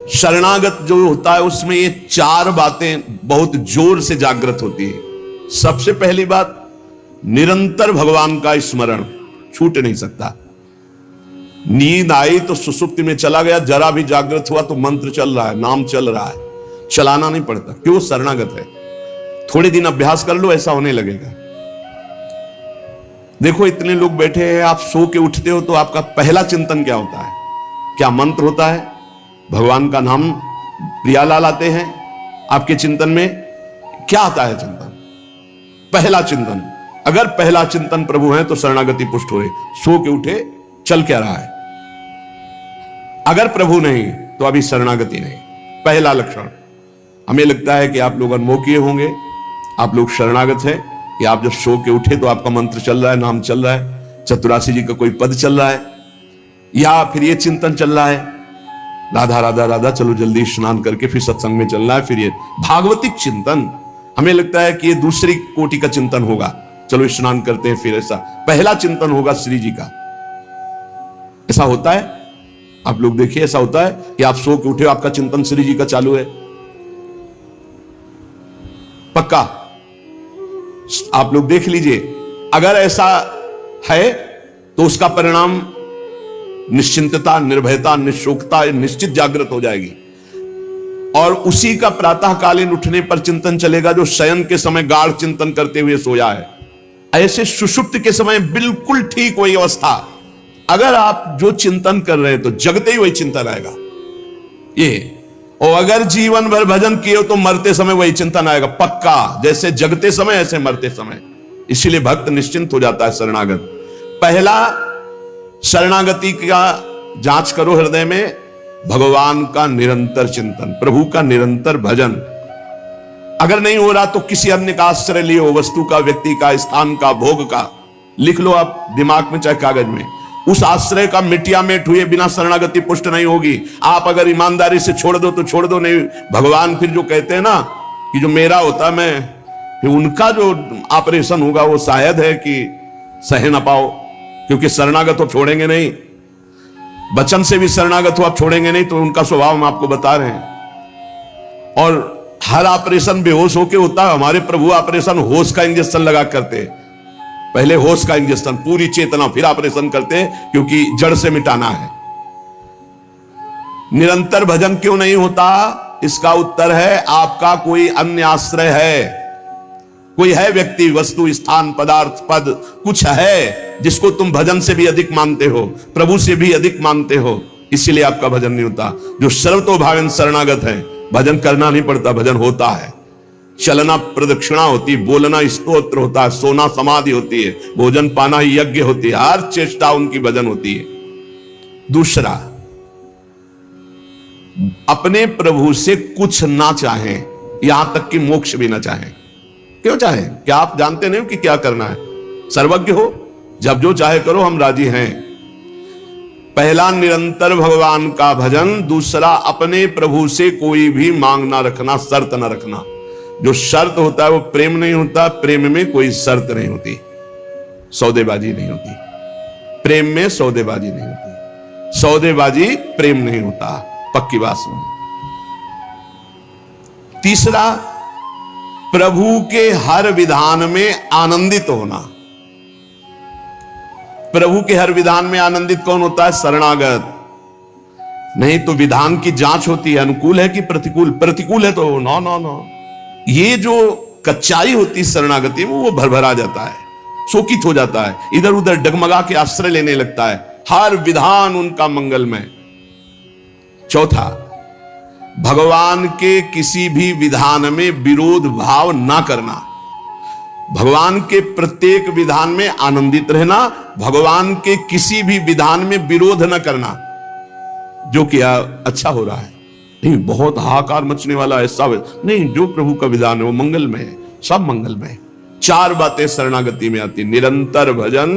शरणागत जो होता है उसमें ये चार बातें बहुत जोर से जागृत होती है। सबसे पहली बात, निरंतर भगवान का स्मरण छूट नहीं सकता। नींद आई तो सुसुप्ति में चला गया, जरा भी जागृत हुआ तो मंत्र चल रहा है, नाम चल रहा है, चलाना नहीं पड़ता। क्यों? शरणागत है। थोड़े दिन अभ्यास कर लो, ऐसा होने लगेगा। देखो इतने लोग बैठे हैं, आप सो के उठते हो तो आपका पहला चिंतन क्या होता है? क्या मंत्र होता है? भगवान का नाम प्रियालाल आते हैं आपके चिंतन में? क्या आता है चिंतन? पहला चिंतन। अगर पहला चिंतन प्रभु है तो शरणागति पुष्ट हुए। सो के उठे, चल क्या रहा है? अगर प्रभु नहीं तो अभी शरणागति नहीं। पहला लक्षण। हमें लगता है कि आप लोग अनमोकिए होंगे, आप लोग शरणागत हैं कि आप जब सो के उठे तो आपका मंत्र चल रहा है, नाम चल रहा है, चतुरासी जी का कोई पद चल रहा है, या फिर ये चिंतन चल रहा है, राधा राधा राधा, चलो जल्दी स्नान करके फिर सत्संग में चलना है। फिर ये भागवतिक चिंतन, हमें लगता है कि ये दूसरी कोटि का चिंतन होगा, चलो स्नान करते हैं फिर। ऐसा पहला चिंतन होगा श्री जी का। ऐसा होता है? आप लोग देखिए, ऐसा होता है कि आप सो के उठे, आपका चिंतन श्री जी का चालू है? पक्का? आप लोग देख लीजिए, अगर ऐसा है तो उसका परिणाम निश्चिंतता, निर्भयता, निशोकता निश्चित जागृत हो जाएगी। और उसी का प्रातःकालीन उठने पर चिंतन चलेगा जो शयन के समय गाढ़ चिंतन करते हुए सोया है। ऐसे सुषुप्त के समय बिल्कुल ठीक वही अवस्था। अगर आप जो चिंतन कर रहे हैं तो जगते ही वही चिंतन आएगा ये। और अगर जीवन भर भजन किए हो तो मरते समय वही चिंतन आएगा पक्का। जैसे जगते समय ऐसे मरते समय। इसीलिए भक्त निश्चिंत हो जाता है शरणागत। पहला, शरणागति का जांच करो हृदय में, भगवान का निरंतर चिंतन, प्रभु का निरंतर भजन। अगर नहीं हो रहा तो किसी अन्य का आश्रय लियो, वस्तु का, व्यक्ति का, स्थान का, भोग का, लिख लो आप दिमाग में चाहे कागज में। उस आश्रय का मिटिया मेट हुए बिना शरणागति पुष्ट नहीं होगी। आप अगर ईमानदारी से छोड़ दो तो छोड़ दो, नहीं भगवान फिर जो कहते हैं ना कि जो मेरा होता मैं, फिर उनका जो ऑपरेशन होगा वो शायद है कि सह ना पाओ, क्योंकि शरणागत हो छोड़ेंगे नहीं। वचन से भी शरणागत हो आप छोड़ेंगे नहीं, तो उनका स्वभाव हम आपको बता रहे हैं। और हर ऑपरेशन बेहोश होके होता है। हमारे प्रभु ऑपरेशन होश का इंजेक्शन लगा करते, पहले होश का इंजेक्शन, पूरी चेतना, फिर ऑपरेशन करते हैं, क्योंकि जड़ से मिटाना है। निरंतर भजन क्यों नहीं होता? इसका उत्तर है आपका कोई अन्य आश्रय है। कोई है व्यक्ति, वस्तु, स्थान, पदार्थ, पद, कुछ है जिसको तुम भजन से भी अधिक मानते हो, प्रभु से भी अधिक मानते हो, इसीलिए आपका भजन नहीं होता। जो सर्वतोभावेन शरणागत है, भजन करना नहीं पड़ता, भजन होता है। चलना प्रदक्षिणा होती है, बोलना स्तोत्र होता है, सोना समाधि होती है, भोजन पाना यज्ञ होती है, हर चेष्टा उनकी भजन होती है। दूसरा, अपने प्रभु से कुछ ना चाहें, यहां तक कि मोक्ष भी ना चाहें। क्यों चाहें? क्या आप जानते नहीं हो कि क्या करना है? सर्वज्ञ हो, जब जो चाहे करो, हम राजी हैं। पहला, निरंतर भगवान का भजन। दूसरा, अपने प्रभु से कोई भी मांग ना रखना, शर्त ना रखना। जो शर्त होता है वो प्रेम नहीं होता। प्रेम में कोई शर्त नहीं होती, सौदेबाजी नहीं होती। प्रेम में सौदेबाजी नहीं होती, सौदेबाजी प्रेम नहीं होता, पक्की बात सुनो। तीसरा, प्रभु के हर विधान में आनंदित होना। प्रभु के हर विधान में आनंदित कौन होता है? शरणागत। नहीं तो विधान की जांच होती है, अनुकूल है कि प्रतिकूल। प्रतिकूल है तो नो नो नो। ये जो कच्चाई होती है शरणागति में, वो भरभरा जाता है, शोकित हो जाता है, इधर उधर डगमगा के आश्रय लेने लगता है। हर विधान उनका मंगलमय। चौथा, भगवान के किसी भी विधान में विरोध भाव ना करना। भगवान के प्रत्येक विधान में आनंदित रहना, भगवान के किसी भी विधान में विरोध न करना। जो किया अच्छा हो रहा है, नहीं बहुत हाहाकार मचने वाला है, सब नहीं, जो प्रभु का विधान है वो मंगलमय है, सब मंगलमय है। चार बातें शरणागति में आती। निरंतर भजन,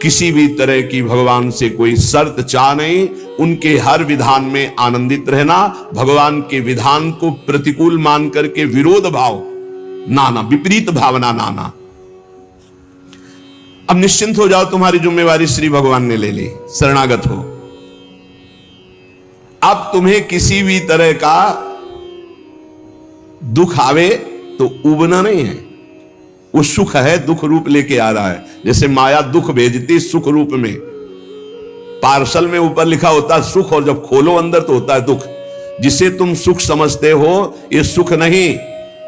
किसी भी तरह की भगवान से कोई शर्त चाह नहीं, उनके हर विधान में आनंदित रहना, भगवान के विधान को प्रतिकूल मान करके विरोध भाव नाना, विपरीत भावना नाना। अब निश्चिंत हो जाओ, तुम्हारी जिम्मेवारी श्री भगवान ने ले ली, शरणागत हो। अब तुम्हें किसी भी तरह का दुख आवे तो उबना नहीं है, वो सुख है, दुख रूप लेके आ रहा है। जैसे माया दुख भेजती सुख रूप में, पार्सल में ऊपर लिखा होता है सुख, और जब खोलो अंदर तो होता है दुख। जिसे तुम सुख समझते हो ये सुख नहीं,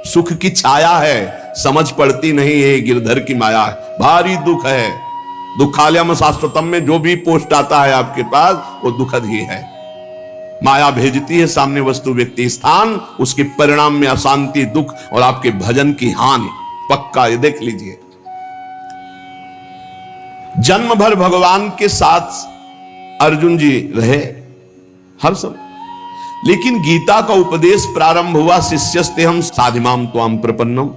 सुख की छाया है, समझ पड़ती नहीं, ये गिरधर की माया है, भारी दुख है। दुखालयम शाश्वतम में जो भी पोस्ट आता है आपके पास वो दुखद ही है। माया भेजती है सामने वस्तु व्यक्ति स्थान, उसके परिणाम में अशांति दुख और आपके भजन की हानि पक्का, ये देख लीजिए। जन्म भर भगवान के साथ अर्जुन जी रहे हर समय, लेकिन गीता का उपदेश प्रारंभ हुआ शिष्यस्ते हम साधिमाम त्वाम प्रपन्नम।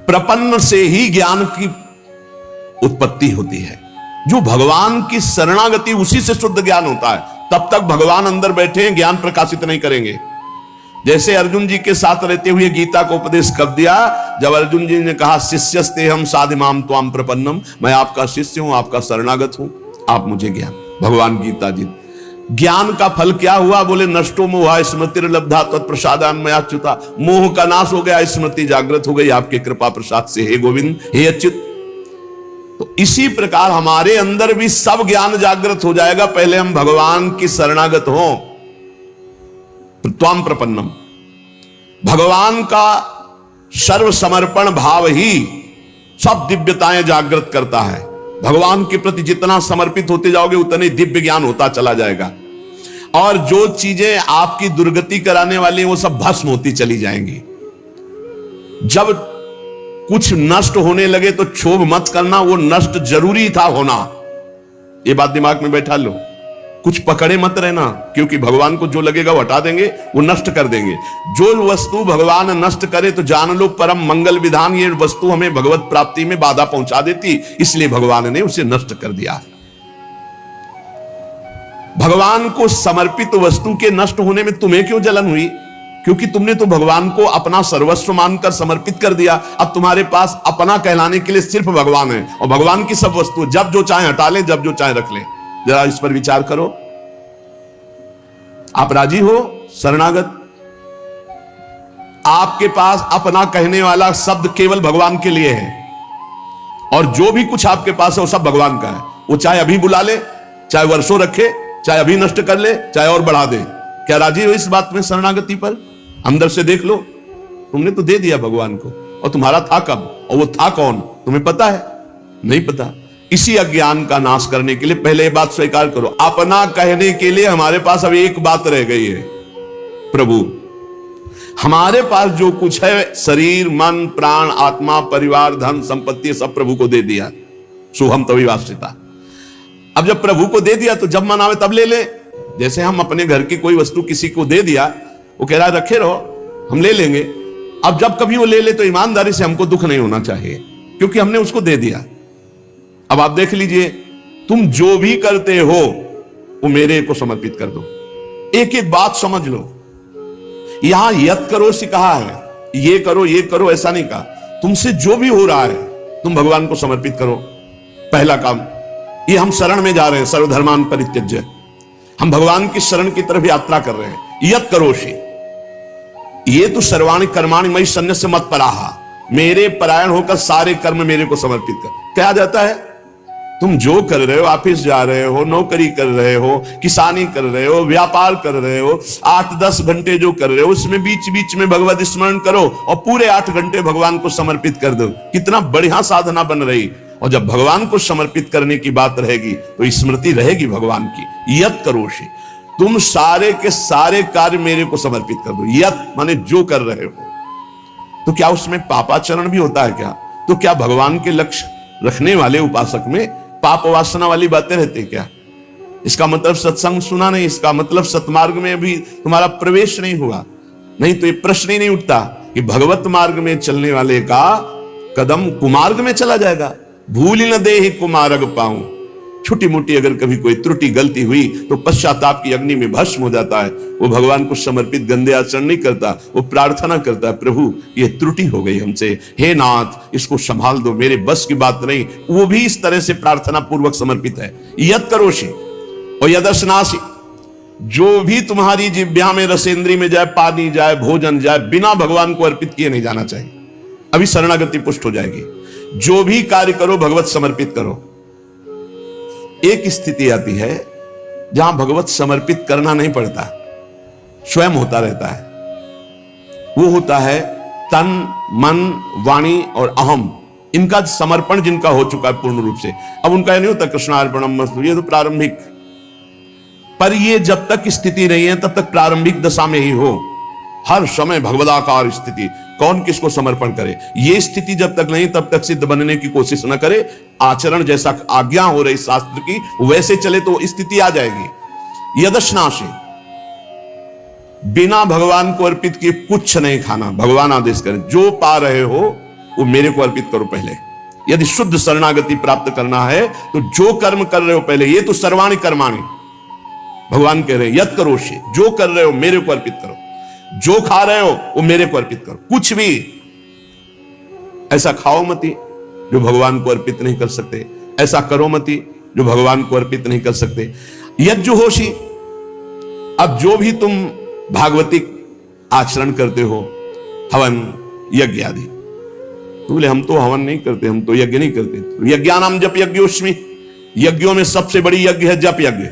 प्रपन्न से ही ज्ञान की उत्पत्ति होती है। जो भगवान की शरणागति, उसी से शुद्ध ज्ञान होता है। तब तक भगवान अंदर बैठे हैं, ज्ञान प्रकाशित नहीं करेंगे। जैसे अर्जुन जी के साथ रहते हुए गीता को उपदेश कब दिया? जब अर्जुन जी ने कहा शिष्यस्ते हम साधिमाम त्वाम प्रपन्नम, मैं आपका शिष्य हूं, आपका शरणागत हूं, आप मुझे ज्ञान। भगवान गीता जी, ज्ञान का फल क्या हुआ? बोले नष्टो मोहा स्मृतिर्लब्धा तत्प्रसादान्मयाच्युता, मोह का नाश हो गया, स्मृति जागृत हो गई आपके कृपा प्रसाद से, हे गोविंद हे अच्युत। तो इसी प्रकार हमारे अंदर भी सब ज्ञान जागृत हो जाएगा, पहले हम भगवान की शरणागत हो। त्वाम प्रपन्नम, भगवान का सर्व समर्पण भाव ही सब दिव्यताएं जागृत करता है। भगवान के प्रति जितना समर्पित होते जाओगे उतने दिव्य ज्ञान होता चला जाएगा, और जो चीजें आपकी दुर्गति कराने वाली वो सब भस्म होती चली जाएंगी। जब कुछ नष्ट होने लगे तो क्षोभ मत करना, वो नष्ट जरूरी था होना, ये बात दिमाग में बैठा लो। कुछ पकड़े मत रहना, क्योंकि भगवान को जो लगेगा वो हटा देंगे, वो नष्ट कर देंगे। जो वस्तु भगवान नष्ट करे तो जान लो परम मंगल विधान, ये वस्तु हमें भगवत प्राप्ति में बाधा पहुंचा देती, इसलिए भगवान ने उसे नष्ट कर दिया। भगवान को समर्पित वस्तु के नष्ट होने में तुम्हें क्यों जलन हुई? क्योंकि तुमने तो भगवान को अपना सर्वस्व मानकर समर्पित कर दिया। अब तुम्हारे पास अपना कहलाने के लिए सिर्फ भगवान है, और भगवान की सब वस्तु जब जो चाहे हटा ले, जब जो चाहे रख ले। जरा इस पर विचार करो। आप राजी हो शरणागत? आपके पास अपना कहने वाला शब्द केवल भगवान के लिए है, और जो भी कुछ आपके पास है वो सब भगवान का है। वो चाहे अभी बुला ले, चाहे वर्षों रखे, चाहे अभी नष्ट कर ले, चाहे और बढ़ा दे। क्या राजी हो इस बात में शरणागति पर? अंदर से देख लो, तुमने तो दे दिया भगवान को, और तुम्हारा था कब, और वो था कौन, तुम्हें पता है? नहीं पता। इसी अज्ञान का नाश करने के लिए पहले ये बात स्वीकार करो, अपना कहने के लिए हमारे पास अब एक बात रह गई है, प्रभु। हमारे पास जो कुछ है, शरीर मन प्राण आत्मा परिवार धन संपत्ति, सब प्रभु को दे दिया। शुभम तभी वास्तिता। अब जब प्रभु को दे दिया तो जब मन आवे तब ले ले। जैसे हम अपने घर की कोई वस्तु किसी को दे दिया, वो कह रहा है रखे रहो, हम ले लेंगे। अब जब कभी वो ले ले तो ईमानदारी से हमको दुख नहीं होना चाहिए, क्योंकि हमने उसको दे दिया। अब आप देख लीजिए, तुम जो भी करते हो वो मेरे को समर्पित कर दो। एक एक बात समझ लो। यहां यत करो से कहा है, ये करो ऐसा नहीं कहा। तुमसे जो भी हो रहा है तुम भगवान को समर्पित करो। पहला काम ये, हम शरण में जा रहे हैं, सर्वधर्मान परित्यज्य, हम भगवान की शरण की तरफ यात्रा कर रहे हैं। यत करोषि, ये तो सर्वाणि कर्माणि मयि सन्न्यस्य मत्पराः, मेरे परायण होकर सारे कर्म मेरे को समर्पित कर। क्या जाता है? तुम जो कर रहे हो, ऑफिस जा रहे हो, नौकरी कर रहे हो, किसानी कर रहे हो, व्यापार कर रहे हो, 8-10 घंटे जो कर रहे हो उसमें बीच बीच में भगवत स्मरण करो, और पूरे 8 घंटे भगवान को समर्पित कर दो। कितना बढ़िया साधना बन रही। और जब भगवान को समर्पित करने की बात रहेगी तो स्मृति रहेगी भगवान की। यत करोषि, तुम सारे के सारे कार्य मेरे को समर्पित कर दो। यत माने जो कर रहे हो। तो क्या उसमें पापाचरण भी होता है क्या? तो क्या भगवान के लक्ष्य रखने वाले उपासक में पाप वासना वाली बातें रहती क्या? इसका मतलब सत्संग सुना नहीं, इसका मतलब सतमार्ग में भी तुम्हारा प्रवेश नहीं हुआ। नहीं तो ये प्रश्न ही नहीं उठता कि भगवत मार्ग में चलने वाले का कदम कुमार्ग में चला जाएगा। भूल न दे ही कुमार्ग पाऊं, छोटी मोटी अगर कभी कोई त्रुटि गलती हुई तो पश्चाताप की अग्नि में भस्म हो जाता है। वो भगवान को समर्पित गंदे आचरण नहीं करता, वो प्रार्थना करता है, प्रभु ये त्रुटि हो गई हमसे, हे नाथ इसको संभाल दो, मेरे बस की बात नहीं। वो भी इस तरह से प्रार्थना पूर्वक समर्पित है। यत करोषि और यदर्शनासि, जो भी तुम्हारी जिह्वा में, रसेंद्री में जाए, पानी जाए, भोजन जाए, बिना भगवान को अर्पित किए नहीं जाना चाहिए। अभी शरणागति पुष्ट हो जाएगी। जो भी कार्य करो भगवत समर्पित करो। एक स्थिति आती है जहां भगवत समर्पित करना नहीं पड़ता, स्वयं होता रहता है। वो होता है तन, मन, वाणी और अहम, इनका समर्पण जिनका हो चुका है पूर्ण रूप से। अब उनका नहीं होता कृष्णार्पणमस्तु, ये तो प्रारंभिक, पर ये जब तक स्थिति नहीं है तब तक प्रारंभिक दशा में ही हो। हर समय भगवदाकार स्थिति, कौन किसको समर्पण करे, ये स्थिति जब तक नहीं तब तक सिद्ध बनने की कोशिश न करे। आचरण जैसा आज्ञा हो रही शास्त्र की वैसे चले तो स्थिति आ जाएगी। यदश्नाशी, बिना भगवान को अर्पित किए कुछ नहीं खाना। भगवान आदेश करें जो पा रहे हो वो मेरे को अर्पित करो पहले। यदि शुद्ध शरणागति प्राप्त करना है तो जो कर्म कर रहे हो पहले, ये तो सर्वाणि कर्माणि भगवान कह रहे हैं, यत् करोषि, जो कर रहे हो मेरे को अर्पित करो। जो खा रहे हो वो मेरे को अर्पित करो। कुछ भी ऐसा खाओ मती जो भगवान को अर्पित नहीं कर सकते, ऐसा करो मती जो भगवान को अर्पित नहीं कर सकते। यज्जुहोषि, अब जो भी तुम भागवतिक आचरण करते हो, हवन यज्ञ आदि, तो बोले हम तो हवन नहीं करते, हम तो यज्ञ नहीं करते। यज्ञानाम जप यज्ञोस्मि, यज्ञों में सबसे बड़ी यज्ञ है जप यज्ञ।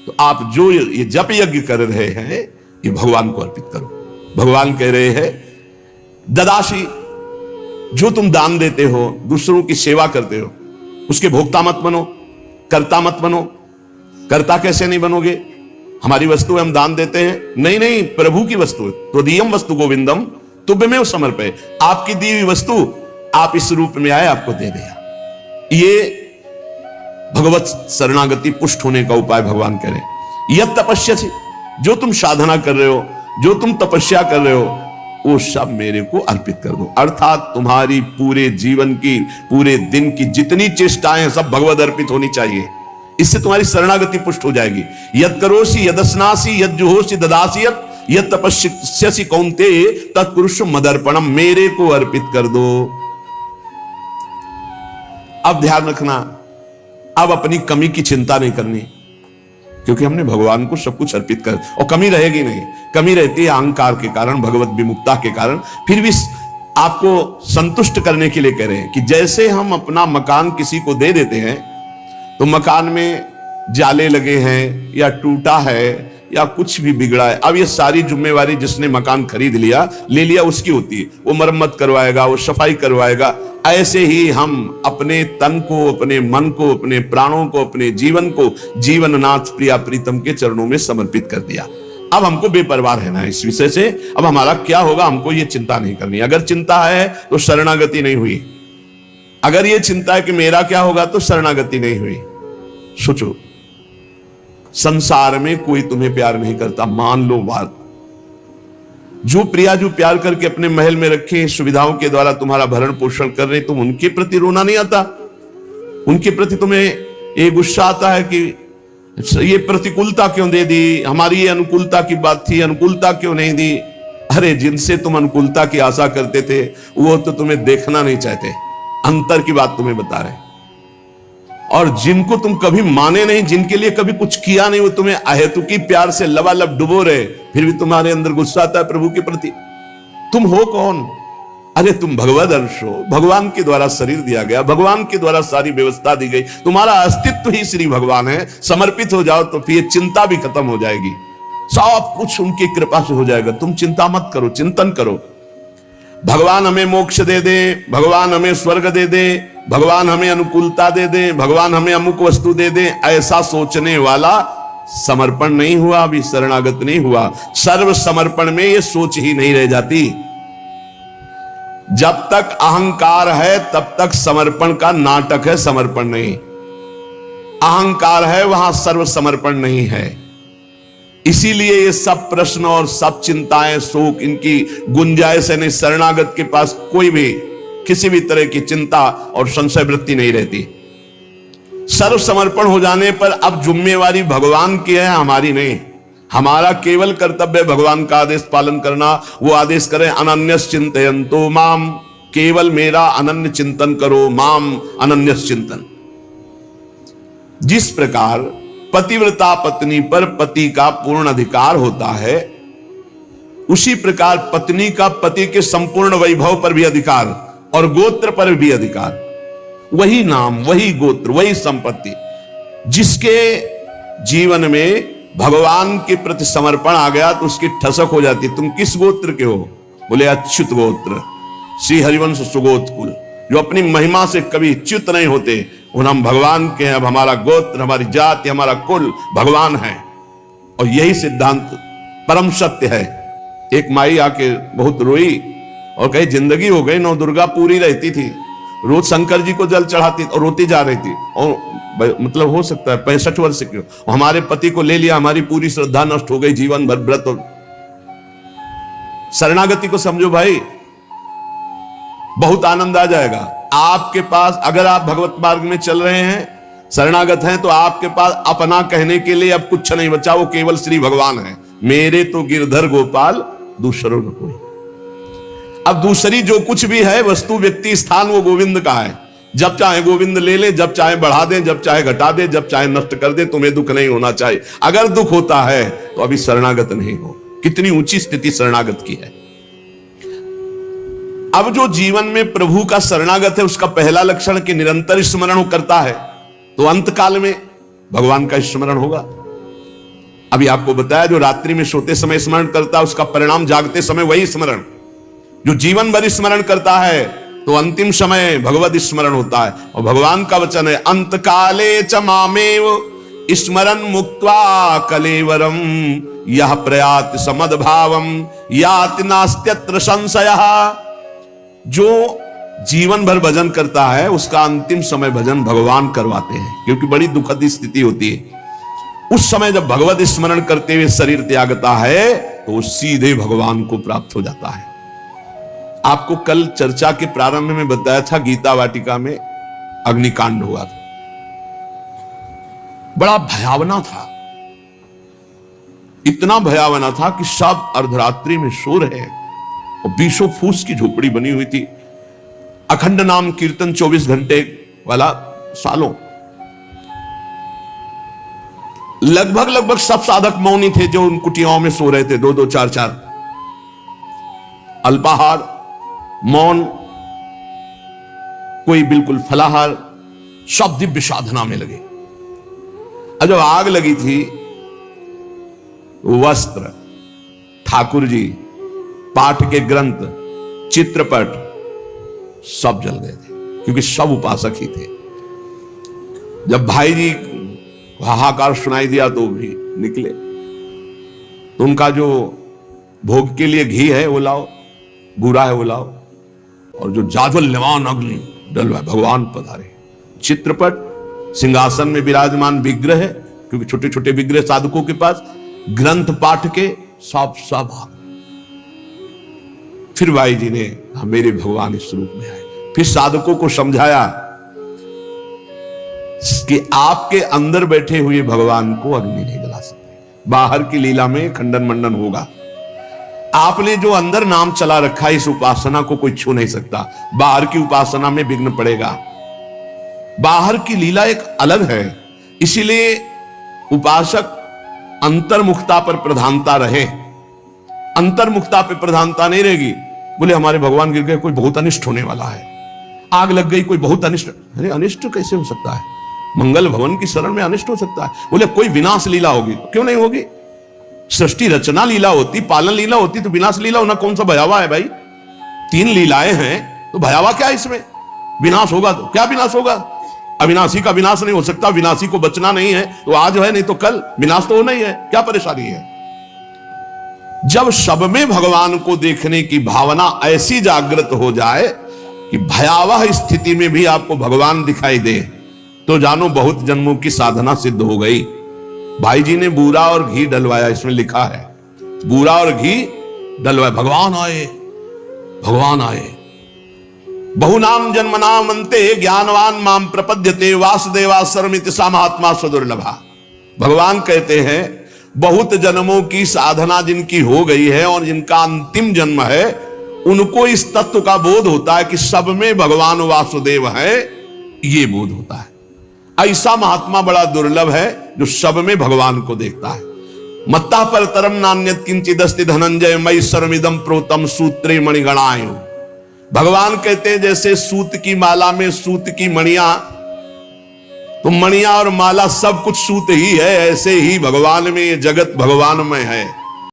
तो आप जो ये जप यज्ञ कर रहे हैं ये भगवान को अर्पित करो। भगवान कह रहे हैं ददाशी, जो तुम दान देते हो, दूसरों की सेवा करते हो, उसके भोक्ता मत बनो, कर्ता मत बनो। कर्ता कैसे नहीं बनोगे? हमारी वस्तु है, हम दान देते हैं, नहीं नहीं, प्रभु की वस्तु है। त्वदीयम वस्तु गोविंदम तुभ्यमेव समर्पये, आपकी दी हुई वस्तु आप इस रूप में आए, आपको दे दिया। ये भगवत शरणागति पुष्ट होने का उपाय भगवान करें। यह तपस्या से, जो तुम साधना कर रहे हो, जो तुम तपस्या कर रहे हो, वो सब मेरे को अर्पित कर दो। अर्थात तुम्हारी पूरे जीवन की, पूरे दिन की जितनी चेष्टाएं सब भगवत अर्पित होनी चाहिए। इससे तुम्हारी शरणागति पुष्ट हो जाएगी। यद करोषि यदस्नासि यज्जुहोषि ददासि यद तपस्यसि कौन्तेय तत्कुरुषु मदर्पणम, मेरे को अर्पित कर दो। अब ध्यान रखना, अब अपनी कमी की चिंता नहीं करनी, क्योंकि हमने भगवान को सब कुछ अर्पित कर, और कमी रहेगी नहीं। कमी रहती है अहंकार के कारण, भगवत विमुक्ता के कारण। फिर भी आपको संतुष्ट करने के लिए कह रहे हैं कि जैसे हम अपना मकान किसी को दे देते हैं तो मकान में जाले लगे हैं या टूटा है या कुछ भी बिगड़ा है, अब ये सारी जिम्मेवारी जिसने मकान खरीद लिया, ले लिया, उसकी होती है। वो मरम्मत करवाएगा, वो सफाई करवाएगा। ऐसे ही हम अपने तन को, अपने मन को, अपने प्राणों को, अपने जीवन को जीवननाथ प्रिया प्रीतम के चरणों में समर्पित कर दिया। अब हमको बेपरवाह रहना है इस विषय से। अब हमारा क्या होगा हमको ये चिंता नहीं करनी। अगर चिंता है तो शरणागति नहीं हुई। अगर ये चिंता है कि मेरा क्या होगा तो शरणागति नहीं हुई। सोचो, संसार में कोई तुम्हें प्यार नहीं करता, मान लो बात। जो प्रिया जो प्यार करके अपने महल में रखे, सुविधाओं के द्वारा तुम्हारा भरण पोषण कर रहे, तुम उनके प्रति रोना नहीं आता? उनके प्रति तुम्हें ये गुस्सा आता है कि ये प्रतिकूलता क्यों दे दी, हमारी ये अनुकूलता की बात थी, अनुकूलता क्यों नहीं दी? अरे जिनसे तुम अनुकूलता की आशा करते थे वो तो तुम्हें देखना नहीं चाहते, अंतर की बात तुम्हें बता रहे। और जिनको तुम कभी माने नहीं, जिनके लिए कभी कुछ किया नहीं, वो तुम्हें अहेतुकी प्यार से लबालब डुबो रहे, फिर भी तुम्हारे अंदर गुस्सा आता है प्रभु के प्रति। तुम हो कौन? अरे तुम भगवद अंश हो, भगवान के द्वारा शरीर दिया गया, भगवान के द्वारा सारी व्यवस्था दी गई, तुम्हारा अस्तित्व ही श्री भगवान है। समर्पित हो जाओ तो फिर चिंता भी खत्म हो जाएगी, सब कुछ उनकी कृपा से हो जाएगा। तुम चिंता मत करो, चिंतन करो। भगवान हमें मोक्ष दे दे, भगवान हमें स्वर्ग दे दे, भगवान हमें अनुकूलता दे दे, भगवान हमें अमुक वस्तु दे दे, ऐसा सोचने वाला समर्पण नहीं हुआ, अभी शरणागत नहीं हुआ। सर्व समर्पण में ये सोच ही नहीं रह जाती। जब तक अहंकार है तब तक समर्पण का नाटक है, समर्पण नहीं। अहंकार है वहां सर्व समर्पण नहीं है। इसीलिए ये सब प्रश्न और सब चिंताएं, शोक, इनकी गुंजाइश नहीं। शरणागत के पास कोई भी किसी भी तरह की चिंता और संशय वृत्ति नहीं रहती। सर्व समर्पण हो जाने पर अब जिम्मेवारी भगवान की है, हमारी नहीं। हमारा केवल कर्तव्य भगवान का आदेश पालन करना। वो आदेश करें अनन्यस चिंतयन्तो माम, केवल मेरा अनन्य चिंतन करो, माम अनन्यस चिंतन। जिस प्रकार पतिव्रता पत्नी पर पति का पूर्ण अधिकार होता है, उसी प्रकार पत्नी का पति के संपूर्ण वैभव पर भी अधिकार और गोत्र पर भी अधिकार। वही नाम, वही गोत्र, वही संपत्ति। जिसके जीवन में भगवान के प्रति समर्पण आ गया तो उसकी ठसक हो जाती। तुम किस गोत्र के हो? बोले अच्युत गोत्र, श्री हरिवंश सुगोत्र कुल, जो अपनी महिमा से कभी च्युत नहीं होते। उन हम भगवान के हैं। अब हमारा गोत्र, हमारी जाति, हमारा कुल भगवान है। और यही सिद्धांत परम सत्य है। एक माई आके बहुत रोई और कही जिंदगी हो गई, नौ दुर्गा पूरी रहती थी, रोज शंकर जी को जल चढ़ाती और रोती जा रही थी। और मतलब हो सकता है 65 वर्ष की, हमारे पति को ले लिया, हमारी पूरी श्रद्धा नष्ट हो गई, जीवन भर व्रत। और शरणागति को समझो भाई, बहुत आनंद आ जाएगा आपके पास। अगर आप भगवत मार्ग में चल रहे हैं, शरणागत हैं, तो आपके पास अपना कहने के लिए अब कुछ नहीं बचा, वो केवल श्री भगवान है। मेरे तो गिरधर गोपाल दूसरों न कोई। अब दूसरी जो कुछ भी है वस्तु, व्यक्ति, स्थान, वो गोविंद का है। जब चाहे गोविंद ले ले, जब चाहे बढ़ा दे, जब चाहे घटा दे, जब चाहे नष्ट कर दे। तुम्हें दुख नहीं होना चाहिए। अगर दुख होता है तो अभी शरणागत नहीं हो। कितनी ऊंची स्थिति शरणागत की है। अब जो जीवन में प्रभु का शरणागत है, उसका पहला लक्षण कि निरंतर स्मरण करता है, तो अंत काल में भगवान का स्मरण होगा। अभी आपको बताया, जो रात्रि में सोते समय स्मरण करता है, उसका परिणाम जागते समय वही स्मरण। जो जीवन भर स्मरण करता है तो अंतिम समय भगवत स्मरण होता है। और भगवान का वचन है, अंत काले च मामेव स्मरन मुक्त्वा कलेवरम यह प्रयात समद्भावम याति नास्त्यत्र संशयः। जो जीवन भर भजन करता है, उसका अंतिम समय भजन भगवान करवाते हैं, क्योंकि बड़ी दुखद स्थिति होती है। उस समय जब भगवत स्मरण करते हुए शरीर त्यागता है तो सीधे भगवान को प्राप्त हो जाता है। आपको कल चर्चा के प्रारंभ में बताया था, गीता वाटिका में अग्निकांड हुआ था। बड़ा भयावना था, इतना भयावना था कि सब अर्धरात्रि में सो रहे और 20 फूस की झोपड़ी बनी हुई थी। अखंड नाम कीर्तन 24 घंटे वाला, सालों। लगभग सब साधक मौनी थे जो उन कुटियाओं में सो रहे थे, 2-2, 4-4। अल्पाहार, मौन, कोई बिल्कुल फलाहार, सब दिव्य साधना में लगे। अब जब आग लगी थी, वस्त्र, ठाकुर जी, पाठ के ग्रंथ, चित्रपट सब जल गए थे, क्योंकि सब उपासक ही थे। जब भाई जी हाहाकार सुनाई दिया तो भी निकले। तो उनका जो भोग के लिए घी है वो लाओ, बूरा है वो लाओ, और जो जाज्वल्यमान अग्नि डलवा, भगवान पधारे। चित्रपट, सिंहासन में विराजमान विग्रह है, क्योंकि छोटे छोटे विग्रह साधकों के पास, ग्रंथ पाठ के सब फिर भाई जी ने मेरे भगवान इस रूप में आए। फिर साधकों को समझाया कि आपके अंदर बैठे हुए भगवान को अग्नि नहीं जला सकते, बाहर की लीला में खंडन मंडन होगा। आपने जो अंदर नाम चला रखा है, इस उपासना को कोई छू नहीं सकता। बाहर की उपासना में विघ्न पड़ेगा। बाहर की लीला एक अलग है, इसीलिए उपासक अंतर्मुखता पर प्रधानता रहे। अंतर्मुखता पर प्रधानता नहीं रहेगी, बोले हमारे भगवान गिर गए, कोई बहुत अनिष्ट होने वाला है, आग लग गई, कोई बहुत अनिष्ट। अरे अनिष्ट कैसे हो सकता है? मंगल भवन की शरण में अनिष्ट हो सकता है? बोले कोई विनाश लीला होगी। क्यों नहीं होगी? सृष्टि रचना लीला होती, पालन लीला होती, तो विनाश लीला होना कौन सा भयावा है भाई? 3 लीलाएं हैं तो भयावा क्या है इसमें? विनाश होगा तो क्या विनाश होगा? अविनाशी का विनाश नहीं हो सकता। विनाशी को बचना नहीं है तो आज है, नहीं तो कल विनाश तो होना ही है। क्या परेशानी है? जब सब में भगवान को देखने की भावना ऐसी जागृत हो जाए कि भयावह स्थिति में भी आपको भगवान दिखाई दे, तो जानो बहुत जन्मों की साधना सिद्ध हो गई। भाई जी ने बूरा और घी डलवाया, इसमें लिखा है बूरा और घी डलवाया। भगवान आए, भगवान आए। बहुनाम जन्मनाम अन्ते ज्ञानवान माम प्रपद्यते वासुदेवा सर्वमिति सा महात्मा सुदुर्लभा। भगवान कहते हैं बहुत जन्मों की साधना जिनकी हो गई है और जिनका अंतिम जन्म है, उनको इस तत्व का बोध होता है कि सब में भगवान वासुदेव है। ये बोध होता है। ऐसा महात्मा बड़ा दुर्लभ है जो सब में भगवान को देखता है। मत्ता पर तरम नान्यत किंचिदस्ति धनंजय मई सर्वमिदं प्रोतम सूत्रे मणिगणाय। भगवान कहते हैं जैसे सूत की माला में सूत की मणियां, तो मणियां और माला सब कुछ सूत ही है, ऐसे ही भगवान में ये जगत भगवान में है।